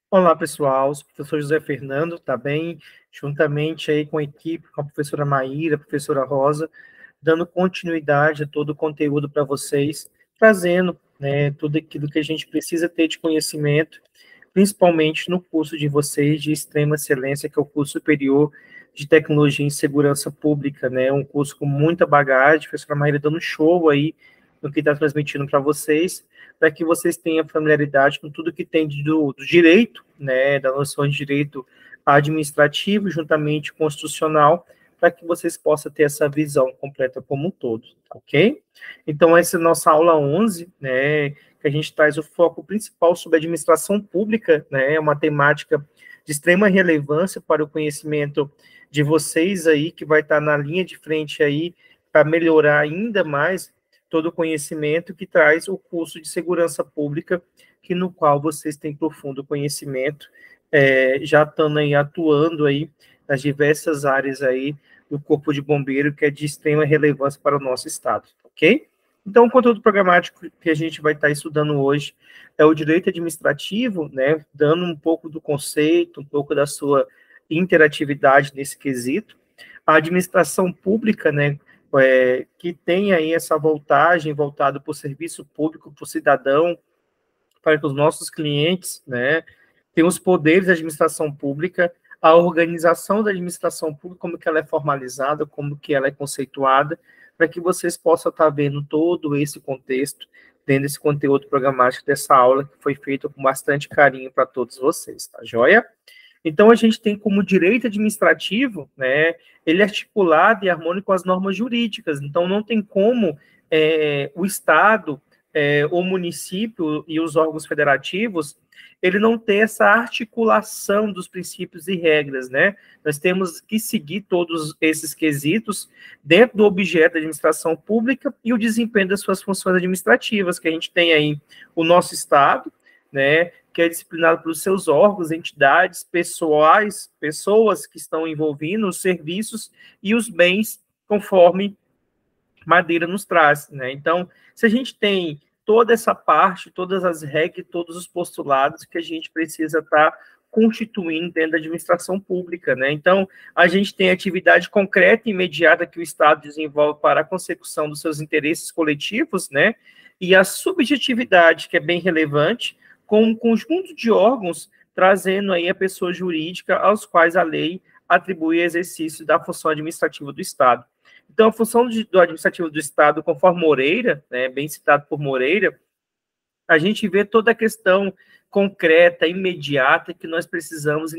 Olá, pessoal. Sou o professor José Fernando, tá bem? Juntamente aí com a equipe, com a professora Maíra, a professora Rosa, dando continuidade a todo o conteúdo para vocês, trazendo, né, tudo aquilo que a gente precisa ter de conhecimento, principalmente no curso de vocês de extrema excelência, que é o curso superior de Tecnologia em Segurança Pública, né? Um curso com muita bagagem, a professora Maíra dando show aí no que está transmitindo para vocês, para que vocês tenham familiaridade com tudo que tem do direito, né, da noção de direito administrativo, juntamente constitucional, para que vocês possam ter essa visão completa como um todo, ok? Então, essa é a nossa aula 11, né, que a gente traz o foco principal sobre administração pública, né, é uma temática de extrema relevância para o conhecimento de vocês aí, que vai estar na linha de frente aí, para melhorar ainda mais todo o conhecimento que traz o curso de segurança pública, que no qual vocês têm profundo conhecimento, já estando aí atuando aí nas diversas áreas aí do Corpo de Bombeiro, que é de extrema relevância para o nosso estado, ok? Então, o conteúdo programático que a gente vai estar estudando hoje é o direito administrativo, né, dando um pouco do conceito, um pouco da sua interatividade nesse quesito. A administração pública, né, que tem aí essa voltagem voltada para o serviço público, para o cidadão, para que os nossos clientes, né, tenham os poderes da administração pública, a organização da administração pública, como que ela é formalizada, como que ela é conceituada, para que vocês possam estar vendo todo esse contexto dentro desse conteúdo programático dessa aula, que foi feito com bastante carinho para todos vocês, tá joia? Então, a gente tem como direito administrativo, né, ele é articulado e harmônico com as normas jurídicas. Então, não tem como o Estado, o município e os órgãos federativos, ele não ter essa articulação dos princípios e regras, né? Nós temos que seguir todos esses quesitos dentro do objeto da administração pública e o desempenho das suas funções administrativas, que a gente tem aí o nosso Estado, né, que é disciplinado pelos seus órgãos, entidades, pessoas que estão envolvidos, os serviços e os bens, conforme Madeira nos traz, né? Então, se a gente tem toda essa parte, todas as regras, todos os postulados que a gente precisa estar constituindo dentro da administração pública, né? Então, a gente tem atividade concreta e imediata que o Estado desenvolve para a consecução dos seus interesses coletivos, né? E a subjetividade, que é bem relevante, com um conjunto de órgãos trazendo aí a pessoa jurídica aos quais a lei atribui exercício da função administrativa do Estado. Então, a função do administrativo do Estado, conforme Moreira, né, bem citado por Moreira, a gente vê toda a questão concreta, imediata, que nós precisamos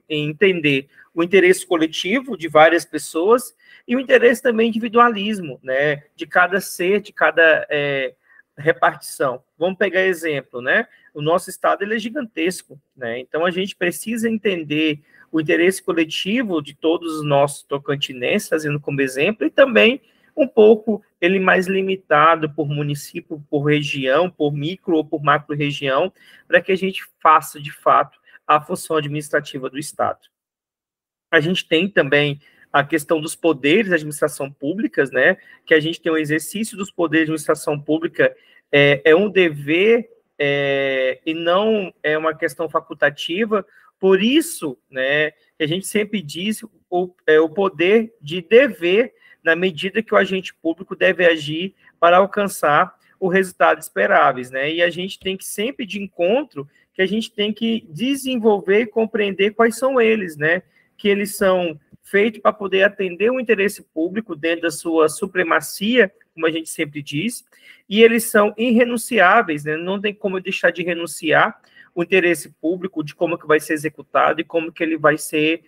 entender o interesse coletivo de várias pessoas e o interesse também individualismo, né, de cada ser, de cada repartição. Vamos pegar exemplo, né? O nosso estado ele é gigantesco, né? Então a gente precisa entender o interesse coletivo de todos os nossos tocantinenses, fazendo como exemplo, e também um pouco ele mais limitado por município, por região, por micro ou por macro região, para que a gente faça, de fato, a função administrativa do Estado. A gente tem também a questão dos poderes da administração pública, né, que a gente tem o exercício dos poderes de administração pública, é um dever e não é uma questão facultativa, por isso, né, que a gente sempre diz o poder de dever, na medida que o agente público deve agir para alcançar o resultado esperáveis, né, e a gente tem que sempre de encontro, que a gente tem que desenvolver e compreender quais são eles, né, que eles são feitos para poder atender o interesse público dentro da sua supremacia, como a gente sempre diz, e eles são irrenunciáveis, né? Não tem como deixar de renunciar o interesse público, de como que vai ser executado e como que ele vai ser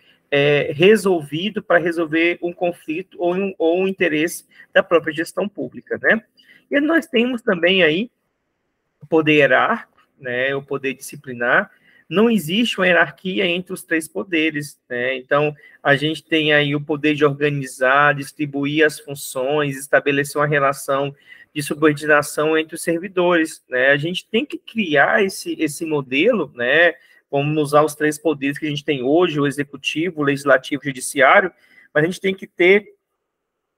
resolvido para resolver um conflito ou um interesse da própria gestão pública, né? E nós temos também aí o poder hierárquico, né, o poder disciplinar. Não existe uma hierarquia entre os três poderes, né? Então, a gente tem aí o poder de organizar, distribuir as funções, estabelecer uma relação de subordinação entre os servidores, né? A gente tem que criar esse modelo, né? Vamos usar os três poderes que a gente tem hoje, o executivo, o legislativo e o judiciário, mas a gente tem que ter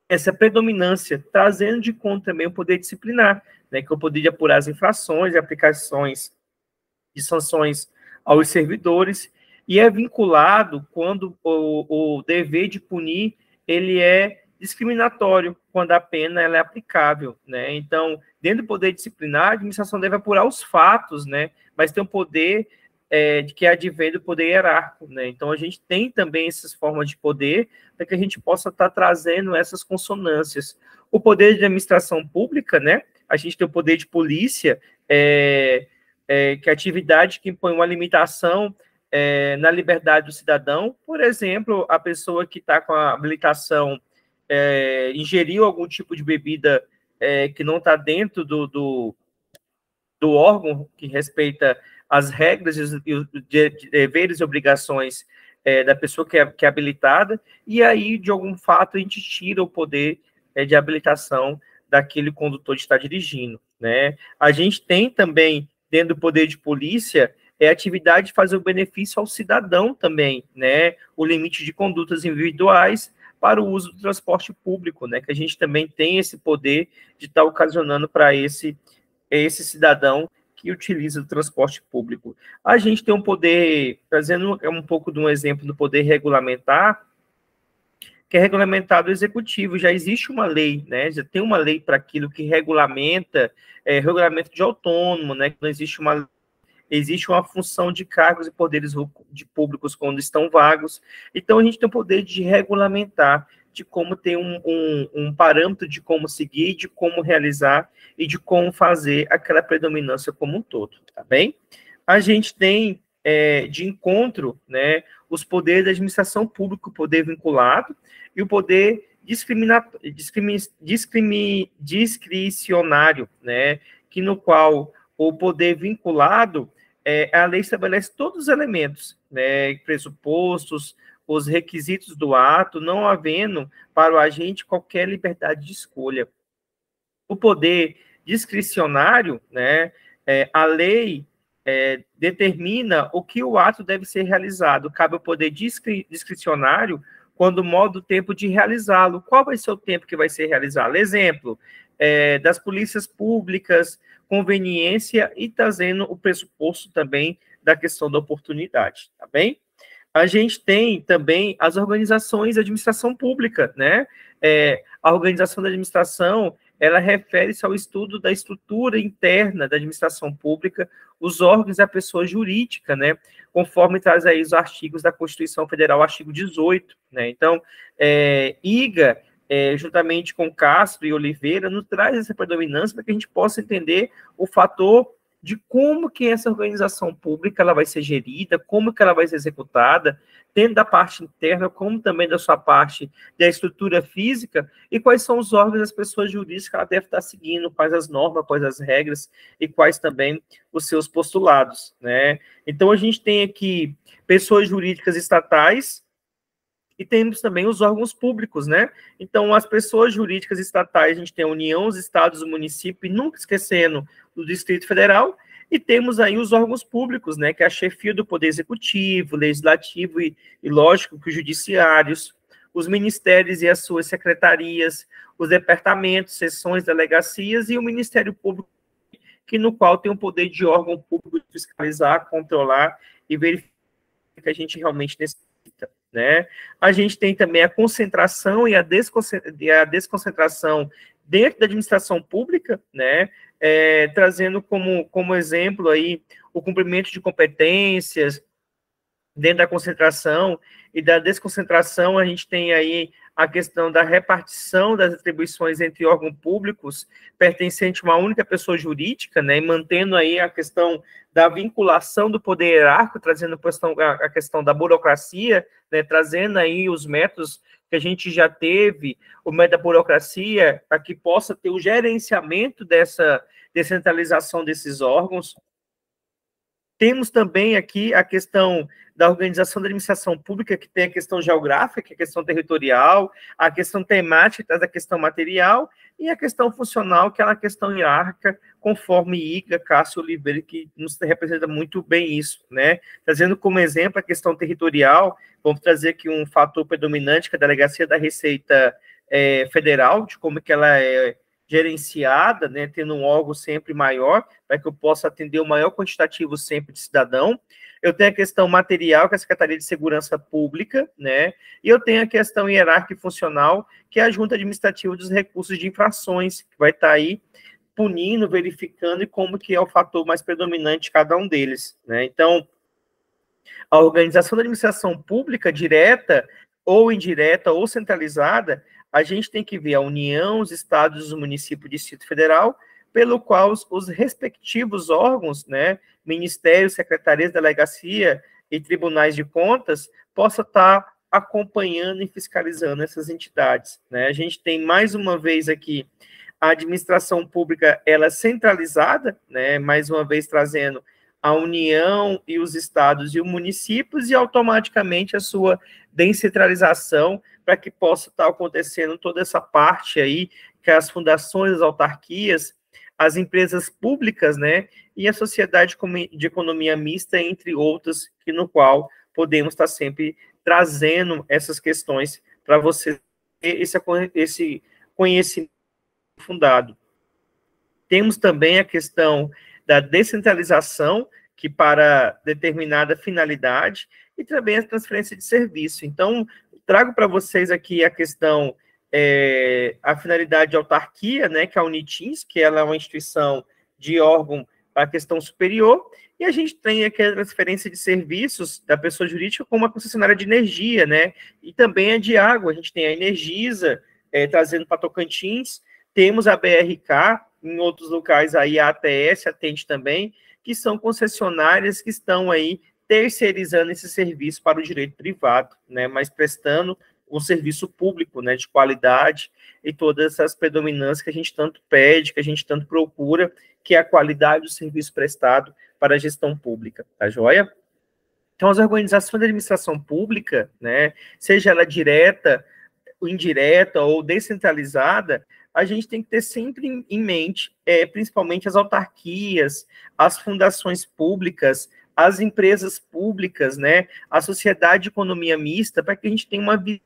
essa predominância, trazendo de conta também o poder disciplinar, né, que é o poder de apurar as infrações e aplicações de sanções aos servidores, e é vinculado quando o dever de punir ele é discriminatório, quando a pena ela é aplicável, né? Então, dentro do poder disciplinar, a administração deve apurar os fatos, né? Mas tem um poder de que advém do poder hierárquico, né? Então, a gente tem também essas formas de poder para que a gente possa estar trazendo essas consonâncias. O poder de administração pública, né? A gente tem o poder de polícia, que é atividade que impõe uma limitação na liberdade do cidadão. Por exemplo, a pessoa que está com a habilitação ingeriu algum tipo de bebida que não está dentro do órgão que respeita as regras e os deveres e obrigações da pessoa que é habilitada, e aí, de algum fato, a gente tira o poder de habilitação daquele condutor de estar dirigindo, né? A gente tem também, dentro do poder de polícia, a atividade de fazer o benefício ao cidadão também, né? O limite de condutas individuais para o uso do transporte público, né? Que a gente também tem esse poder de estar ocasionando para esse cidadão que utiliza o transporte público. A gente tem um poder, trazendo um pouco de um exemplo do poder regulamentar, que é regulamentado o executivo. Já existe uma lei, né? Já tem uma lei para aquilo que regulamenta, regulamento de autônomo, né? Não existe uma função de cargos e poderes públicos quando estão vagos. Então, a gente tem o poder de regulamentar, de como ter um parâmetro de como seguir, de como realizar e de como fazer aquela predominância como um todo, tá bem? A gente tem de encontro, né, os poderes da administração pública, o poder vinculado e o poder discricionário, né, que no qual o poder vinculado, a lei estabelece todos os elementos, né, pressupostos, os requisitos do ato, não havendo para o agente qualquer liberdade de escolha. O poder discricionário, né, a lei determina o que o ato deve ser realizado. Cabe ao poder discricionário quando o modo, o tempo de realizá-lo. Qual vai ser o tempo que vai ser realizado? Exemplo, das polícias públicas, conveniência e trazendo o pressuposto também da questão da oportunidade, tá bem? A gente tem também as organizações de administração pública, né? A organização da administração, ela refere-se ao estudo da estrutura interna da administração pública, os órgãos e a pessoa jurídica, né? Conforme traz aí os artigos da Constituição Federal, artigo 18, né? Então, IGA, juntamente com Castro e Oliveira, nos traz essa predominância para que a gente possa entender o fator de como que essa organização pública ela vai ser gerida, como que ela vai ser executada, dentro da parte interna, como também da sua parte da estrutura física, e quais são os órgãos das pessoas jurídicas que ela deve estar seguindo, quais as normas, quais as regras, e quais também os seus postulados, né? Então, a gente tem aqui pessoas jurídicas estatais, e temos também os órgãos públicos, né? Então, as pessoas jurídicas estatais, a gente tem a União, os estados, o município, e nunca esquecendo do Distrito Federal, e temos aí os órgãos públicos, né? Que é a chefia do Poder Executivo, Legislativo e lógico, que os judiciários, os ministérios e as suas secretarias, os departamentos, seções, delegacias e o Ministério Público, que no qual tem o poder de órgão público de fiscalizar, controlar e verificar que a gente realmente necessita, né? A gente tem também a concentração e a desconcentração dentro da administração pública, né? Trazendo como exemplo aí o cumprimento de competências dentro da concentração e da desconcentração. A gente tem aí a questão da repartição das atribuições entre órgãos públicos pertencente a uma única pessoa jurídica, né, e mantendo aí a questão da vinculação do poder hierárquico, trazendo a questão da burocracia, né, trazendo aí os métodos que a gente já teve, o método da burocracia, para que possa ter o gerenciamento dessa descentralização desses órgãos. Temos também aqui a questão da organização da administração pública, que tem a questão geográfica, a questão territorial, a questão temática, a questão material, e a questão funcional, que é a questão hierárquica, conforme Iga, Cássio Oliveira, que nos representa muito bem isso, né? Trazendo como exemplo a questão territorial, vamos trazer aqui um fator predominante, que é a Delegacia da Receita Federal, de como que ela é gerenciada, né, tendo um órgão sempre maior, para que eu possa atender o maior quantitativo sempre de cidadão. eu tenho a questão material, que é a Secretaria de Segurança Pública, né? E eu tenho a questão hierárquica e funcional, que é a Junta Administrativa dos Recursos de Infrações, que vai estar aí punindo, verificando e como que é o fator mais predominante de cada um deles, né? Então, a organização da administração pública, direta ou indireta ou centralizada, a gente tem que ver a União, os estados, os municípios e o Distrito Federal, pelo qual os respectivos órgãos, né, ministérios, secretarias, delegacia e tribunais de contas, possam estar acompanhando e fiscalizando essas entidades, né? A gente tem, mais uma vez aqui, a administração pública, ela é centralizada, né, mais uma vez trazendo a União e os estados e os municípios, e automaticamente a sua descentralização, para que possa estar acontecendo toda essa parte aí, que as fundações, as autarquias, as empresas públicas, né, e a sociedade de economia mista, entre outras, que no qual podemos estar sempre trazendo essas questões para você ter esse conhecimento fundado. Temos também a questão da descentralização, que para determinada finalidade, e também a transferência de serviço. Então, trago para vocês aqui a questão, a finalidade de autarquia, né, que é a Unitins, que ela é uma instituição de órgão para a questão superior, e a gente tem aqui a transferência de serviços da pessoa jurídica como a concessionária de energia, né, e também a de água. A gente tem a Energisa, trazendo para Tocantins, temos a BRK, em outros locais aí a ATS atende também, que são concessionárias que estão aí terceirizando esse serviço para o direito privado, né, mas prestando um serviço público, né, de qualidade, e todas essas predominâncias que a gente tanto pede, que a gente tanto procura, que é a qualidade do serviço prestado para a gestão pública, tá joia? Então, as organizações da administração pública, né, seja ela direta, indireta ou descentralizada, a gente tem que ter sempre em mente, principalmente as autarquias, as fundações públicas, as empresas públicas, né, a sociedade de economia mista, para que a gente tenha uma visão